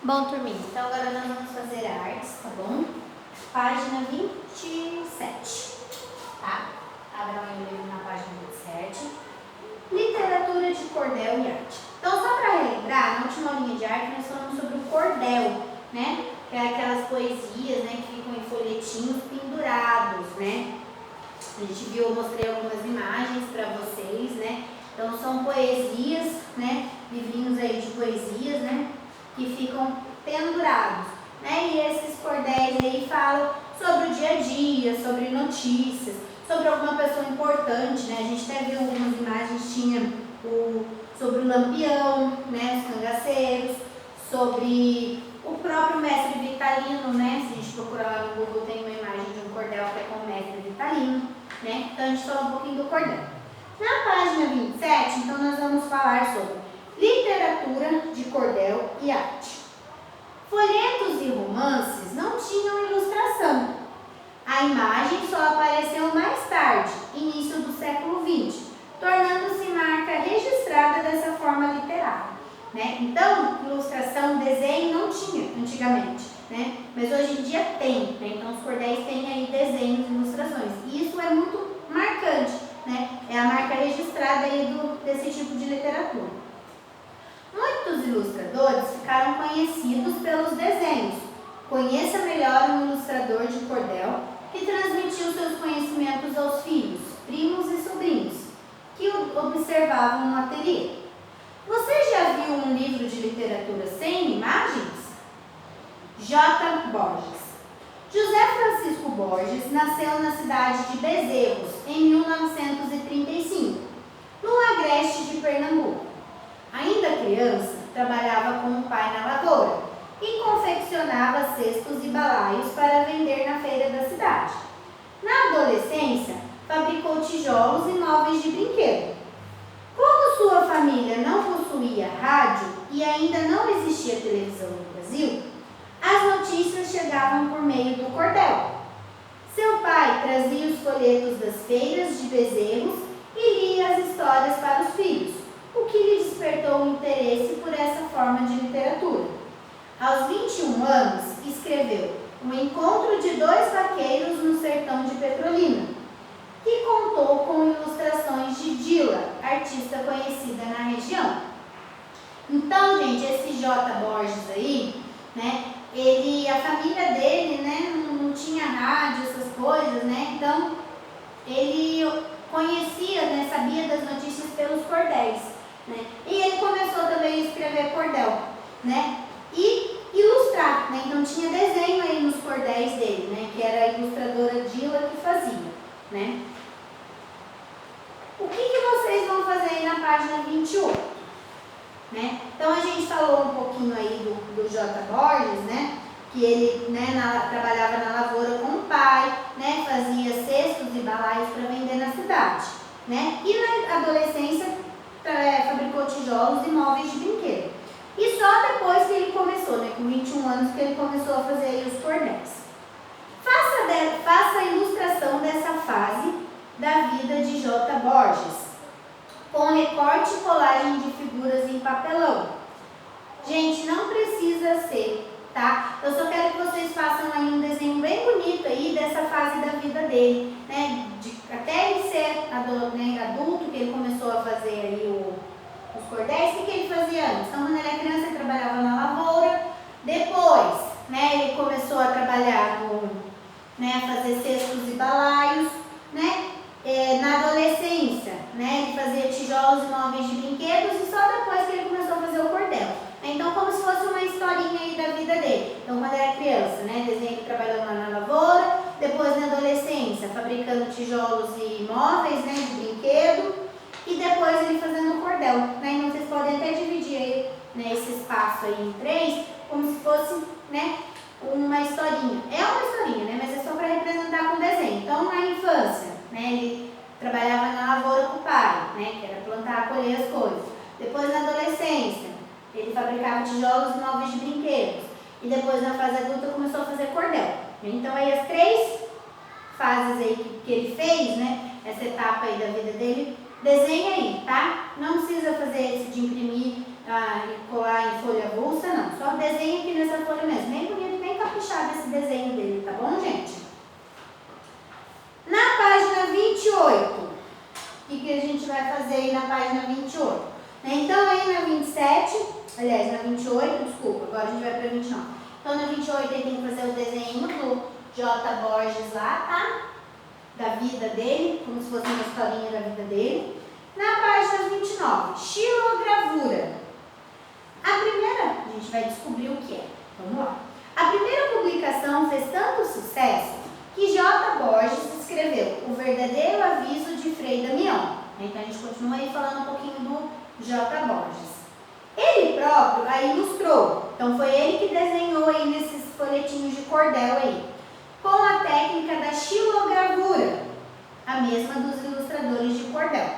Bom, turminha, então agora nós vamos fazer artes, tá bom? Página 27, tá? Abra aí o livro na página 27. Literatura de cordel e arte. Então, só para relembrar, na última linha de arte nós falamos sobre o cordel, né? Que é aquelas poesias, né, que ficam em folhetinhos pendurados, né? A gente viu, eu mostrei algumas imagens para vocês, né? Então, são poesias, né? Livrinhos aí de poesias, né? Que ficam pendurados, né? E esses cordéis aí falam sobre o dia a dia, sobre notícias, sobre alguma pessoa importante, né? A gente até viu algumas imagens, tinha sobre o Lampião, né? Os cangaceiros, sobre o próprio mestre Vitalino, né? Se a gente procurar lá no Google, tem uma imagem de um cordel que é com o mestre Vitalino, né? Então a gente fala um pouquinho do cordel. Na página 27, então nós vamos falar sobre literatura de cordel e arte. Folhetos e romances não tinham ilustração. A imagem só apareceu mais tarde, início do século XX, tornando-se marca registrada dessa forma literária, né? Então, ilustração, desenho não tinha antigamente, né? Mas hoje em dia tem, né? Então os cordéis têm aí desenhos e ilustrações. E isso é muito marcante, né? É a marca registrada aí desse tipo de literatura. Muitos ilustradores ficaram conhecidos pelos desenhos. Conheça melhor um ilustrador de cordel que transmitiu seus conhecimentos aos filhos, primos e sobrinhos, que o observavam no ateliê. Você já viu um livro de literatura sem imagens? J. Borges. José Francisco Borges nasceu na cidade de Bezerros em 1935, no agreste de Pernambuco. Ainda criança, trabalhava com o pai na lavoura e confeccionava cestos e balaios para vender na feira da cidade. Na adolescência, fabricou tijolos e móveis de brinquedo. Como sua família não possuía rádio e ainda não existia televisão no Brasil, as notícias chegavam por meio do cordel. Seu pai trazia os folhetos das feiras de Bezerros e lia as histórias para os filhos, o que lhe despertou o interesse por essa forma de literatura. Aos 21 anos, escreveu O Encontro de Dois Vaqueiros no Sertão de Petrolina, que contou com ilustrações de Dila, artista conhecida na região. Então, gente, esse J. Borges aí, né, a família dele, né, não tinha rádio, essas coisas, né, então ele conhecia, né, sabia das notícias pelos cordéis, né, e ele começou também a escrever cordel, né, e ilustrar, né, então tinha desenho aí nos cordéis dele, né, que era a ilustradora Dila que fazia, né. O que vocês vão fazer aí na página 28? Né? Então a gente falou um pouquinho aí do J. Borges, né? Que ele, né, trabalhava na lavoura com o pai, né? Fazia cestos e balaios para vender na cidade, né? E na adolescência fabricou tijolos e móveis de brinquedo. E só depois que ele começou, né, com 21 anos, que ele começou a fazer aí os cordéis. Faça a ilustração dessa fase da vida de J. Borges, com recorte e colagem de figuras em papelão. Gente, não precisa ser, tá? Eu só quero que vocês façam aí um desenho bem bonito aí dessa fase da vida dele, né? Até ele ser adulto, que ele começou a fazer aí os cordéis. O que ele fazia antes? Então, quando ele era criança, ele trabalhava na lavoura. Depois, né, ele começou a trabalhar a fazer cestos e balaios, né? Na adolescência, né, ele fazia tijolos e móveis de brinquedos, e só depois que ele começou a fazer o cordel. Então, como se fosse uma historinha aí da vida dele. Então, quando era criança, né, desenho trabalhando lá na lavoura, depois na adolescência, fabricando tijolos e móveis, né, de brinquedo, e depois ele fazendo o cordel, né. Então, vocês podem até dividir aí, né, esse espaço aí em 3, como se fosse, né, uma historinha. É uma historinha, né, mas é só para representar com desenho. Então, na infância, né, ele trabalhava na lavoura com o pai, né, que era plantar, colher as coisas. Depois, na adolescência, ele fabricava tijolos e móveis de brinquedos. E depois, na fase adulta, começou a fazer cordel. Então, aí as 3 fases aí que ele fez, né, essa etapa aí da vida dele, desenha aí, tá? Não precisa fazer esse de imprimir e colar em folha avulsa, não. Só desenho aqui nessa folha mesmo. Bem bonito, bem caprichado esse desenho dele, tá bom, gente? Na página 28, o que a gente vai fazer aí na página 28? Então, aí na 27, aliás, na 28, desculpa, agora a gente vai para 29. Então, na 28, ele tem que fazer o desenho do J. Borges lá, tá? Da vida dele, como se fosse uma historinha da vida dele. Na página 29, xilogravura. A primeira, a gente vai descobrir o que é. Vamos lá. A primeira publicação fez tanto sucesso que J. Borges escreveu O Verdadeiro Aviso de Frei Damião. Então a gente continua aí falando um pouquinho do J. Borges. Ele próprio aí ilustrou. Então foi ele que desenhou aí nesses folhetinhos de cordel aí, com a técnica da xilogravura, a mesma dos ilustradores de cordel.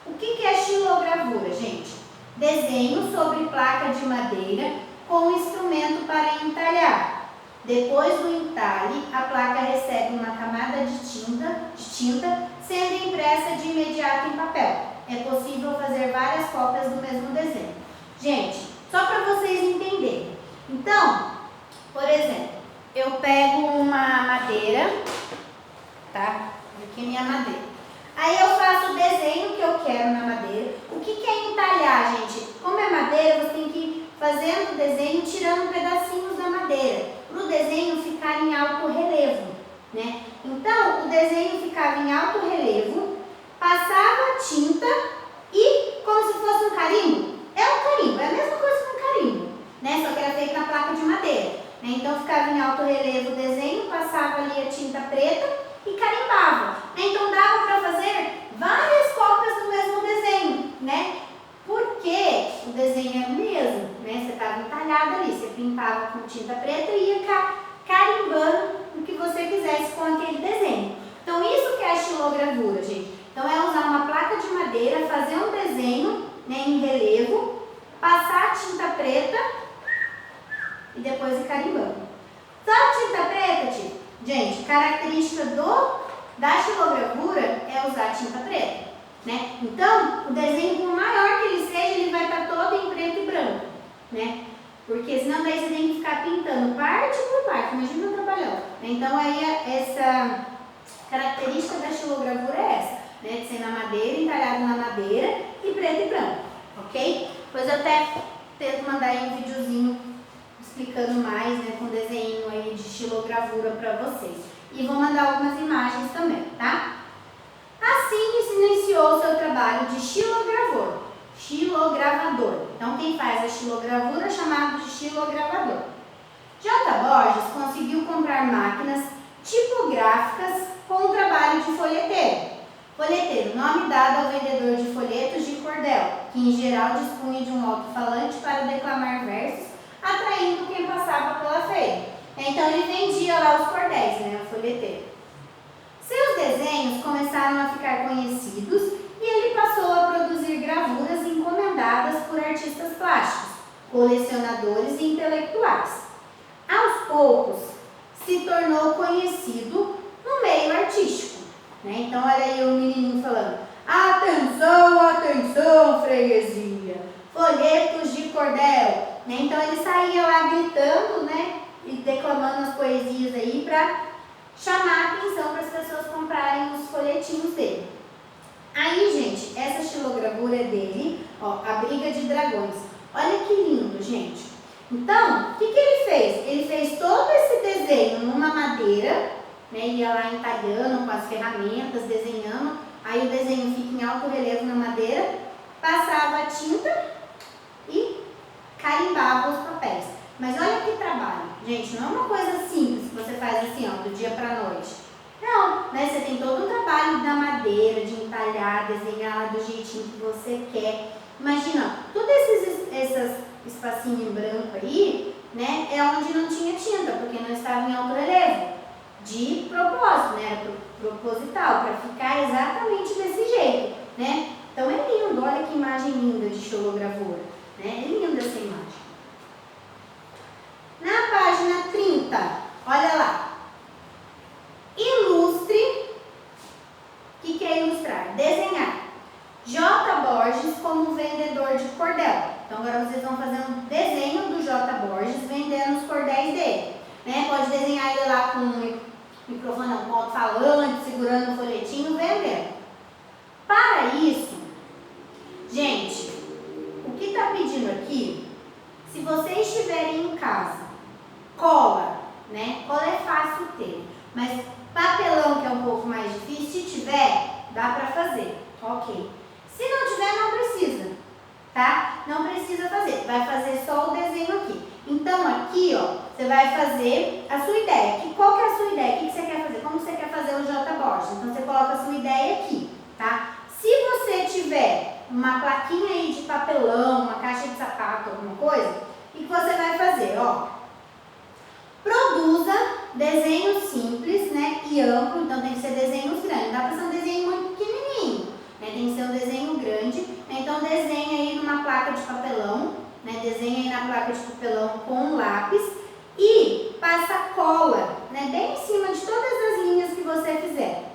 O que é xilogravura, gente? Desenho sobre placa de madeira com instrumento para entalhar. Depois do entalhe, a placa recebe uma camada de tinta, sendo impressa de imediato em papel. É possível fazer várias cópias do mesmo desenho. Gente, só para vocês entenderem. Então, por exemplo, eu pego uma madeira, tá? Aqui é minha madeira. Aí eu faço o desenho que eu quero na madeira. O que é entalhar, gente? Como é madeira, você tem que ir fazendo o desenho, tirando pedacinhos da madeira, para o desenho ficar em alto relevo, né? Então, o desenho ficava em alto relevo, passava tinta e, como se fosse um carimbo, é um carimbo, é a mesma coisa que um carimbo, né? Só que era feito na placa de madeira, né? Então, ficava em alto relevo o desenho, passava ali a tinta preta e carimbava. Então, dava para fazer várias cópias do mesmo desenho, né? Porque o desenho é o mesmo, né? Você estava entalhado ali, você pintava com tinta preta e ia carimbando o que você quisesse com aquele desenho. Então, isso que é a xilogravura, gente. Então, é usar uma placa de madeira, fazer um desenho, né, em relevo, passar a tinta preta e depois ir carimbando. Só a tinta preta, tipo, gente, característica da xilogravura é usar tinta preta, né? Então, o desenho, por maior que ele seja, ele vai estar todo em preto e branco, né? Porque senão daí você tem que ficar pintando parte por parte, imagina o trabalhão. Então, aí essa característica da xilogravura é essa, né? De ser na madeira, entalhado na madeira e preto e branco, ok? Depois eu até tento mandar aí um videozinho explicando mais, né, com desenho aí de xilogravura para vocês. E vou mandar algumas imagens também, tá? Assim que se iniciou o seu trabalho de xilogravador. Então, quem faz a xilogravura é chamado de xilogravador. J. Borges conseguiu comprar máquinas tipográficas com o trabalho de folheteiro. Folheteiro, nome dado ao vendedor de folhetos de cordel, que em geral dispunha de um alto-falante para declamar versos, atraindo quem passava pela feira. Então ele vendia lá os cordéis, né, o folheteiro. Seus desenhos começaram a ficar conhecidos e ele passou a produzir gravuras encomendadas por artistas plásticos, colecionadores e intelectuais. Aos poucos, se tornou conhecido no meio artístico, né? Então olha aí o menininho falando: atenção, atenção, freguesia, folhetos de cordel. Então ele saía lá gritando, né, e declamando as poesias aí para chamar a atenção para as pessoas comprarem os folhetinhos dele. Aí, gente, essa xilogravura é dele, ó, A Briga de Dragões. Olha que lindo, gente. Então, o que ele fez? Ele fez todo esse desenho numa madeira, né, ia lá entalhando com as ferramentas, desenhando. Aí o desenho fica em alto relevo na madeira, passava a tinta e carimbava os papéis. Mas olha que trabalho, gente, não é uma coisa simples que você faz assim, ó, do dia para a noite. Não, né? Você tem todo um trabalho da madeira, de entalhar, desenhar lá do jeitinho que você quer. Imagina, todos esses espacinhos em branco aí, né, é onde não tinha tinta, porque não estava em alto relevo. De propósito, né, proposital, para ficar exatamente desse jeito, né. Então é lindo, olha que imagem linda de xilogravura, né, é linda essa imagem. Na página 30, olha lá. Ilustre. O que é ilustrar? Desenhar. J. Borges como vendedor de cordel. Então agora vocês vão fazer um desenho do J. Borges desenhar ele lá com um microfone, não, com alto-falante, segurando um folhetinho, vendendo. Para isso, gente, o que está pedindo aqui, se vocês estiverem em casa, cola, né? Cola é fácil ter, mas papelão, que é um pouco mais difícil, se tiver, dá para fazer, ok. Se não tiver, não precisa, tá? Não precisa fazer, vai fazer só o desenho aqui. Então aqui, ó, você vai fazer a sua ideia. Qual que é a sua ideia? O que você quer fazer? Como você quer fazer o J. Borges? Então você coloca a sua ideia aqui, tá? Se você tiver uma plaquinha aí de papelão, uma caixa de sapato, alguma coisa, o que você vai fazer? Ó, produza desenhos simples, né, e amplo, então tem que ser desenhos grandes. Não dá para ser um desenho muito pequenininho, né, tem que ser um desenho grande. Né, então desenha aí numa placa de papelão, né, desenha aí na placa de papelão com um lápis e passa cola, né, bem em cima de todas as linhas que você fizer.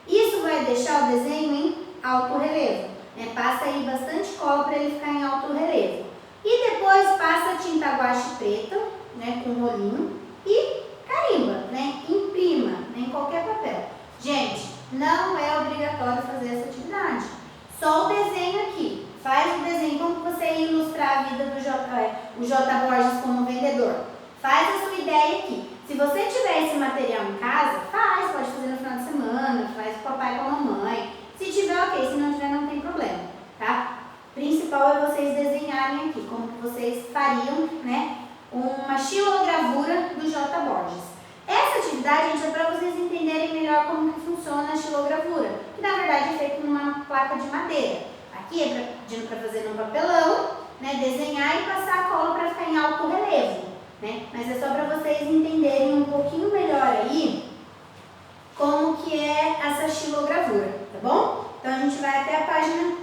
Isso vai deixar o desenho em alto relevo, né? Passa aí bastante cola para ele ficar em alto relevo. E depois passa tinta guache preta, né, com rolinho e carimba, né? Imprima, né, em qualquer papel. Gente, não é obrigatório fazer essa atividade. Só o desenho aqui. Faz o desenho como você ia ilustrar a vida do J. Borges como vendedor. Faz a sua ideia aqui. Se você tiver esse material em casa, faz, pode fazer no final de semana, faz com o papai e com a mamãe. Se tiver, ok, se não tiver, não tem problema, tá? O principal é vocês desenharem aqui, como que vocês fariam, né, uma xilogravura do J. Borges. Essa atividade, gente, é para vocês entenderem melhor como que funciona a xilogravura, que na verdade é feita numa placa de madeira. Aqui é pedindo para fazer no papelão, né, desenhar e passar a cola para ficar em alto relevo, né? Mas é só para vocês entenderem um pouquinho melhor aí como que é essa xilogravura, tá bom? Então a gente vai até a página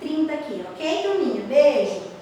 30 aqui, ok, turminha? Beijo!